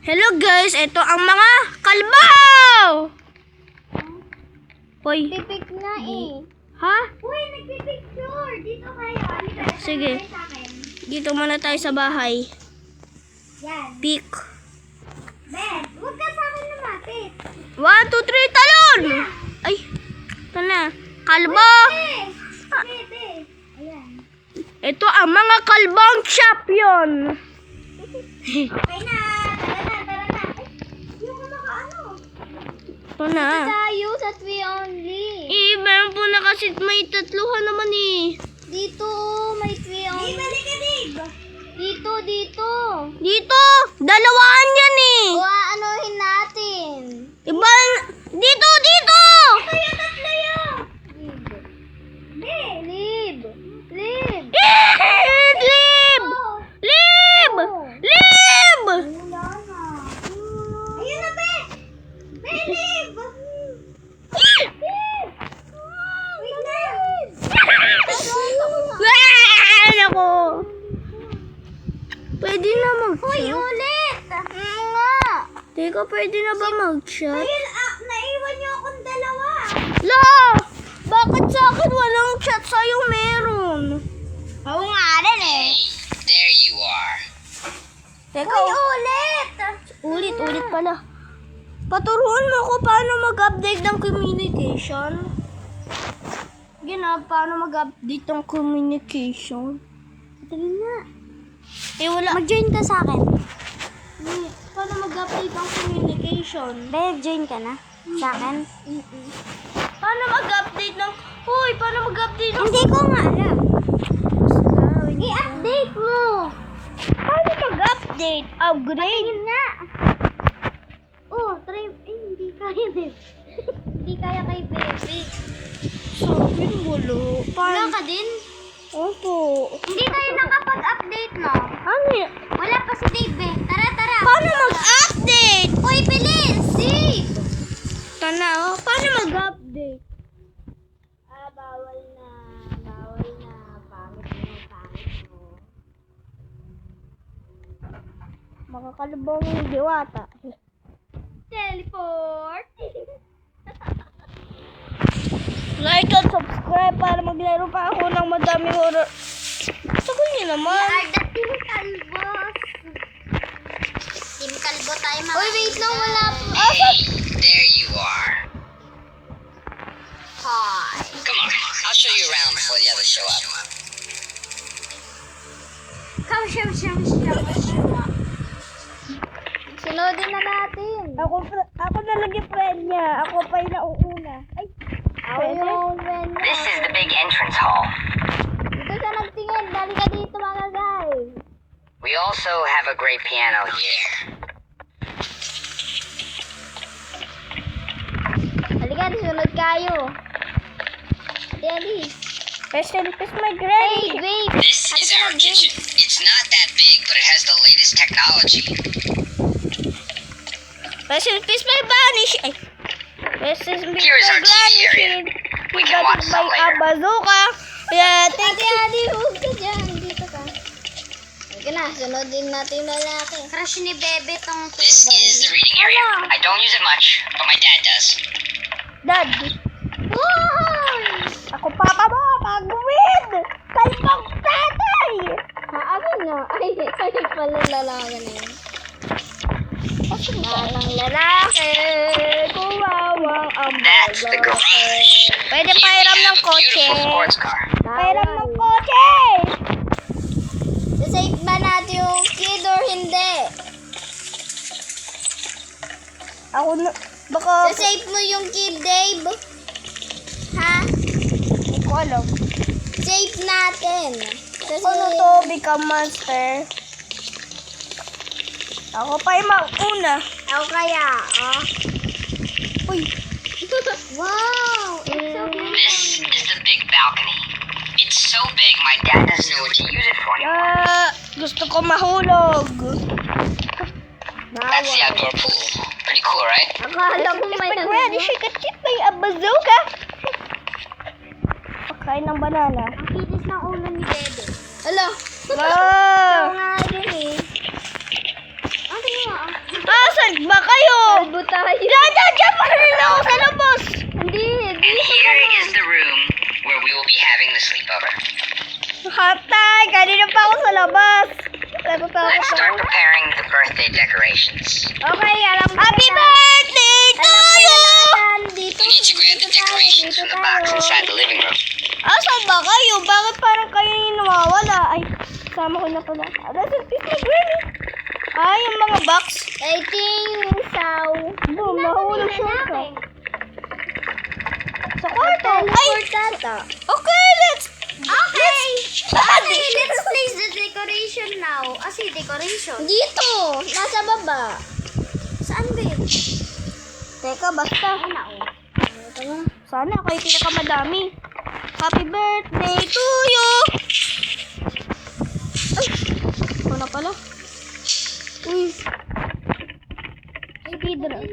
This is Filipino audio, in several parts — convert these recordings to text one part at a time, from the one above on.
Hello guys, ito ang mga kalbaw! Hoy. Pipik na eh. Ha? Uy, nagpipicture. Dito kayo. Halika, Sige. tayo sa akin. Dito muna tayo sa bahay. Yan. Pick. Ben, huwag ka sa akin lumapit. 1, 2, 3, talon! Ay, ito na. Kalbo! Bebe. Ayan. Ito ang mga kalbang champion. Okay na. Tara na. Ay, yung kumakaano. Ito na. Tayo sa 3 only. Meron po na kasi may tatluhan naman eh. Dito, may 3 only. Dito, Dib. Dito. Dito, dalawaan yan eh. O, aanohin natin. Iba, dito! Tayo, tatlo yun. Lib. Lib! Oh. Lib! Lib! Wala na. Ayun na, Be. Lib. Wait na. Ako. Pwede na Uy, mag-shot. ulit. Nga. Teka, pwede na ba mag-shot? Ayun, naiwan niyo akong dalawa. La! Bakit sa akin walang chat sa'yo meron? Oo nga rin eh. There you are. Teka, Uy, ulit. ulit pala. Paturuan mo ako paano mag-update ng communication. Paano mag-update ng communication? Sige nga. Wala. Mag-join ka sa akin. Paano mag-update ng communication? Babe, join ka na. Sa akin? Paano mag-update ng... Hoy, paano mag-update ng... Hindi ko nga alam. I-update mo. Paano mag-update? Upgrade? Ayun nga. Oh, try. Hindi kaya, babe. Hindi kaya kay baby. Sabi wala. Wala ka din? Opo. Hindi tayo nakapag-update, no? Ano yan? Wala pa si Dave, eh. Tara. Paano mag-update? Uy, bilis! Dave! Paano mag-update? Bawal na. Pangit mo. Makakalabang yung diwata. Teleport! Like and subscribe para maglaro pa ako ng madaming horror. Sabi niyo naman. Are the Team Kalbos. Team Kalbo tayo mga Uy, wait lang, wala po. Hey, there you are. Hi. Come on, I'll show you around before the others show up. Come, siya. Sunodin na natin. Ako na lang yung friend niya. Ako pa yung nauuna. Ay, Ayun, Ben. This is the big entrance hall. Dito siya nagtingin. Dali ka dito mga guys. We also have a great piano here. Halika, sunod kayo. Daddy. Special is my Hey, granny. wait. This is our kitchen. It's not that big, but it has the latest technology. Special is my vanish. Ay. Special is Here is my our TV area. vanish. We can watch some later. Bazooka. Yeah, thank you. Ate, huwag ka dyan. Dito ka. Halika na, sunodin natin yung lalaki. Crush ni Bebe tong This is the reading area. I don't use it much, but my dad does. Dad. Wow! Ako papa mo. Pag-win. Kalpang tatay. Amin nga. Ay, kayo pala lalaki na yun. Malang lalaki. Kuwawang ang That's the garage. Pwede Here we pairam ng have a kotse. beautiful sports car. Pairam ng kotse. Sasave ba natin yung kid or hindi? Ako na, baka, Sasave mo yung kid, Dave? Ha? hindi ko alam. Save natin. Ano to, become monster? Ako pa yung mauna. Ako kaya, oh. Uy, Wow! It's so beautiful. This is the big balcony. It's so big, my dad doesn't know what to use it for anymore. gusto ko mahulog. That's the outdoor pool. Pretty cool, right? Akala ko may Granny, she could keep may a bazooka. Pagkain ng banana. Ang kinis ng ulo ni Bebe. Alo! Wow! Nga din eh. Ano nga? ba kayo? Kalbo tayo. Diyan pa rin ako sa labas. Hindi. And here is the room where we will be having the sleepover. Hatay, kanina pa ako sa labas. Let's start preparing the birthday decorations. Okay, alam ko Happy na. birthday to you! Dito. We need to grab the decorations from the box inside the living room. Asan ba kayo? Bakit parang kayo yung nawawala? Ay, sama ko na pala. Nasaan si Granny? Ay, yung mga box. I think saw. Boom, nahulog siya ka. Sa kwarto. Ay, okay, let's... Okay, let's place the decoration now. Kasi decoration. Dito, nasa baba. Saan ba yun? Teka, basta. Ay, nao. Sana ako yung pinakamadami. Happy birthday to you! Ay, ako na pala. Uy, speedrun.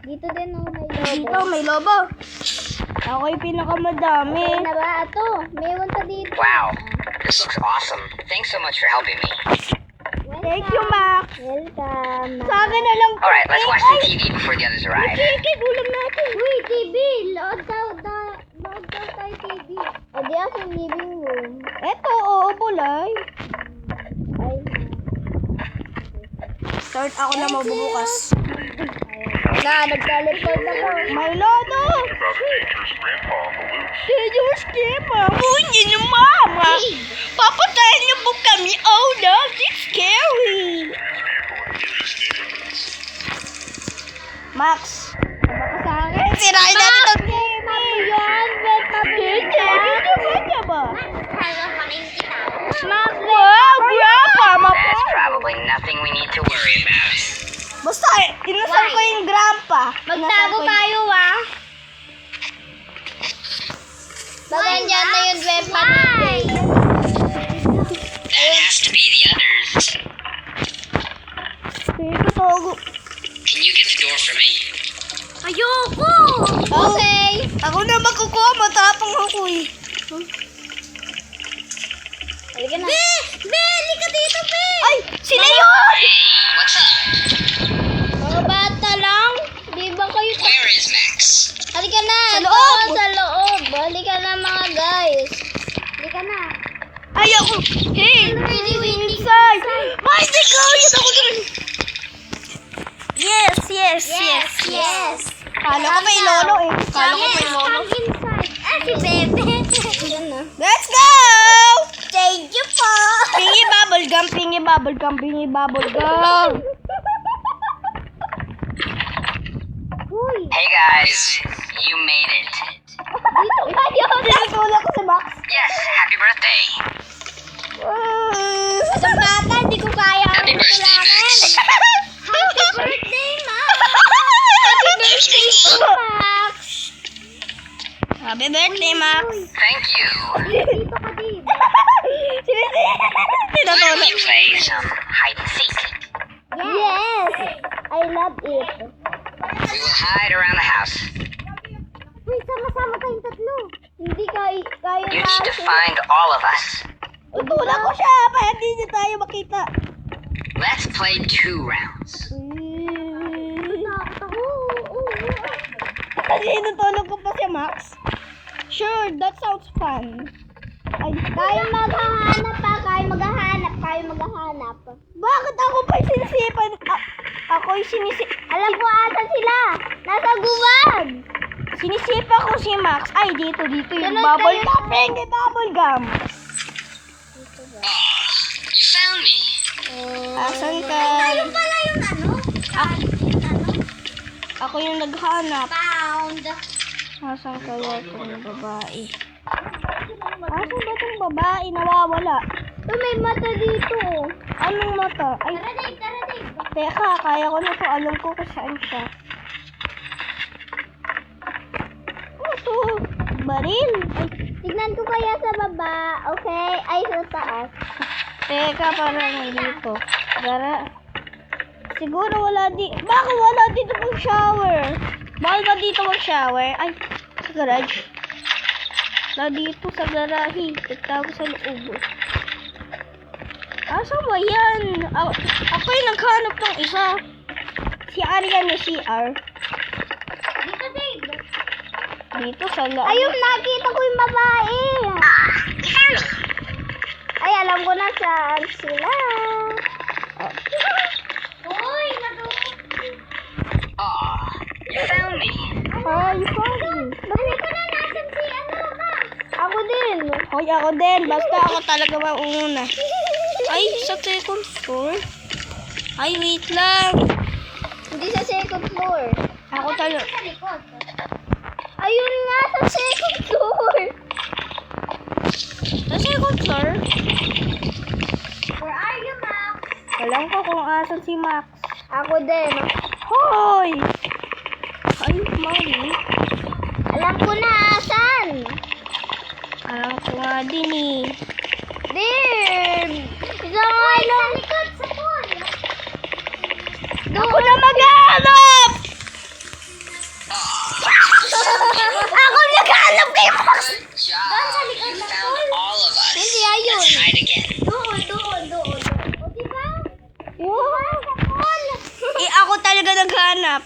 Dito din, oh, may Dito, may lobo. Ako yung pinakamadami. na ba? Ato, may one pa dito. Wow, this looks awesome. Thanks so much for helping me. Thank you, Max. Welcome. Sa akin na lang. Alright, let's watch some TV before the others arrive. Chicken, ulam natin. Uy, TV! Load daw tayo TV. O di ako yung living room. Eto, oo, bulay. Ay, Start ako na mabubukas. nagka-report ako. May lodo. About the dangerous grandpa on the loose. Dangerous grandpa. Bunyi niyo, mama. Papatayin niyo po kami. Oh, no, it's scary. His vehicle in dangerous neighborhoods. Max. Baka sa akin. Sirain natin itong TV. Yan, bet pa Hindi ba? Hello, kaming kita. Wow, grandpa. That's probably nothing we need to worry about. Basta, inasal ko yung grandpa. Magtago tayo, ah. Bagan dyan na yung bet pa. That has to be the others. Sige, tago. Can you get the door for me? Ayoko! Okay. Ako na magkukuha. Matapang ako eh. Halika na. Halika dito, Be! Ay, sila yun! Hey, what's up? Mga bata lang. Di ba kayo? Where is Max? Halika na. Sa loob. Ito, sa loob. Halika na, mga guys. Halika na. Ay, ako. Hey, inside. May decoration ako dun. Yes. Yes. Kala ko may lolo eh. Kala ko may lolo. Come inside. Ah, si Bebe. Yan na. Let's go! Thank you po. Pingi bubblegum, pingi bubblegum, pingi bubblegum. Uy. Hey guys, you made it. Dito kayo. Tinutulak ko si Max. Yes, happy birthday. Itong bata, di ko kaya. Happy birthday, Max. Happy birthday, Ma. Happy birthday, Max. Happy birthday, Max. Thank you. Dito ka, Dave. Why don't Tinutulak. you play some hide and seek? Yes. I love it. We will hide around the house. Uy, sama-sama tayong tatlo. Hindi kaya You need to find all of us. Tutulak ko siya para hindi niya tayo makita. Let's play 2 rounds. Kasi tinutulak ko pa si Max. Sure, that sounds fun. Ay, Kayo maghahanap pa. Kayo maghahanap. bakit ako pa yung sinisipan? Ako yung Alam ko ata sila. Nasa guwag. sinisipa ko si Max. Ay, dito yung Sunod bubble kayo. gum. Pingi bubble gum. You found me. Asan ka? Tayo pala yung ano? Ako yung naghanap. Found. Asan kaya itong babae? Asan ba itong babae? Nawawala. May mata dito. Anong mata? Ay, Tara, Dave. teka. Kaya ko na to. Alam ko kung saan siya. Ano to? Baril? Ay, Tignan ko kaya sa baba. Okay? Ay, sa taas. teka, parang dito. Gara. Siguro wala Bakit wala dito pang shower? Bakit ba dito mag-shower? Ay, sa garage. Wala dito sa garahe. Tagtago sa loob. Asa ba yan? Ako yung naghanap ng isa. CR yan na CR. Dito, Dave. Dito sa loob. Ayun, nakita ko yung babae. Ay, alam ko na saan sila. Uy, Aw, you found me. Ay, sorry. Bali ko na nasan si ano ka. Ako din. Hoy, ako din. Basta ako talaga mauna. Ay, sa second floor. Ay, wait lang. Hindi sa second floor. Ako talaga. Sa likod. Ayun nga, sa second floor. Sa second floor? Where are you, Max? Alam ko kung asan si Max. Ako din. Hoy! Ay, mami. Alam ko na asan. Alam ko nga din eh. Din. Isang ano. Sa likod, sa pool. Ako na maghanap! Ako naghanap kay Max. Good job. You found all of us. Hindi, ayun. Let's try it again. Doon. O, diba? Wow. Sa pool. Eh, ako talaga naghanap.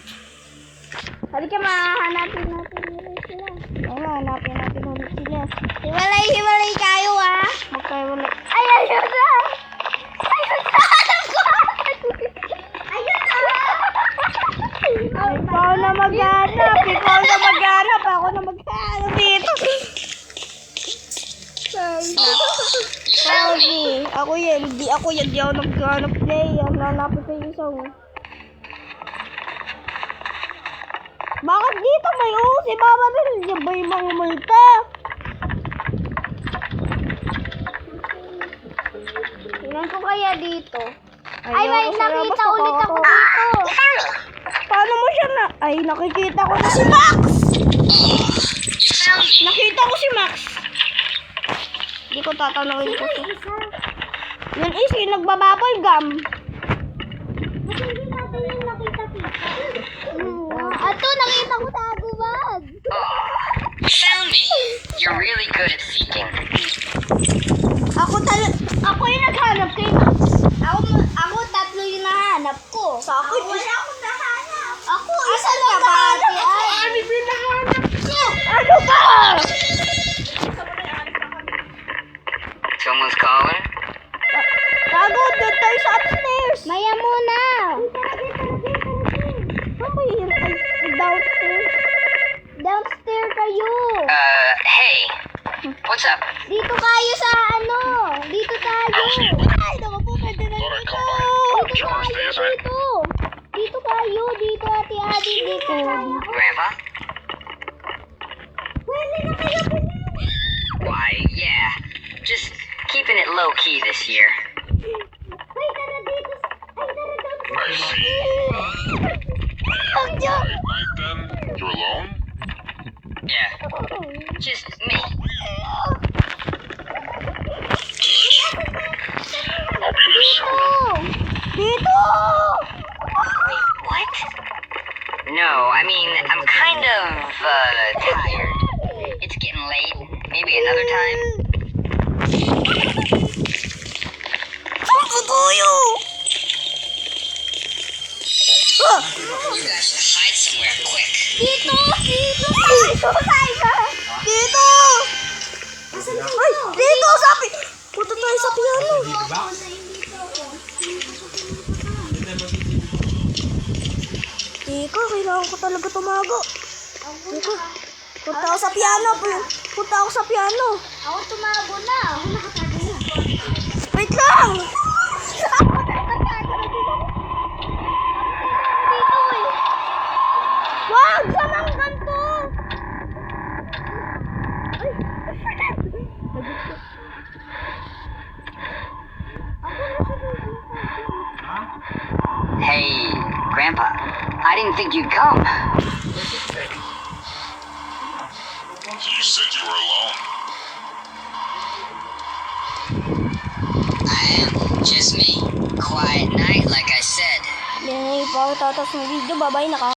Halika, mahanapin natin ulit sila. Oo, hanapin natin ulit sila. Hiwalay kayo, ah. Magkaiwala. Ay, ayun na. Ayun na. Hanap ko. Ayun na. Ikaw na maghanap. Ikaw na maghanap. Ako na maghanap dito. You found me. Sorry. Ako yan. Hindi ako yan. Di ako naghanap play. Hanapin ko yung isang. Bakit dito may si Mama rin? Yan ba yung mga multa? Tingnan ko kaya dito. Ayaw Ay, may ko sa labas, nakita ulit ako nakakatawa. dito. Paano mo siya na? Ay, nakikita ko na si Max! You found me. Nakita ko si Max! Hindi ko tatanungin ko siya. Yan is, yung nagbababol gum. Ba't hindi natin yung nakita-kita? Ato, nakita ko sa agubad. You found me. You're really good at seeking. Ako yung naghanap kay Max. Ako tatlo yung nahanap ko. Sa akin, Wala akong nahanap. Ako, Asan isa ka ba? lang Ako, Ay. ano yung nahanap ko? Ano ba? Someone's calling? Tago, doon tayo sa upstairs. Maya muna. Saan ba yun? Ay, downstairs. Downstairs kayo. Hey. What's up? Dito kayo sa ano. Dito tayo. Ay, naku po, pwede na Thought I'd dito. come by. Dito Chores kayo, isn't it? dito. Dito kayo, dito ate Adi, dito. Grandpa? Pwede na kayo, Why, yeah. Just keeping it low key this year. Ay, tara dito. Ay, tara down. I see. Ang Diyos. Night then? You're alone? Yeah. Just me. I'll be there soon. Dito! Wait, what? No, I mean, I'm kind of, tired. It's getting late. Maybe another time? Saan ko tayo? Ah! You guys should hide somewhere quick. Dito, dito. Dito tayo. Dito! Ay, dito! Sabi! Punta tayo sa piano. Teka, kailangan ko talaga tumago. Teka, punta ako sa piano. Punta ako sa piano. Ako tumago na. Ako nakatago na. Wait lang! Dito eh. Wag! Saan ang ganito? Hey, Grandpa. I didn't think you'd come. You said you were alone. I am. Just me. Quiet night, like I said. Yan, ipakatatas ng video. Babay na ka.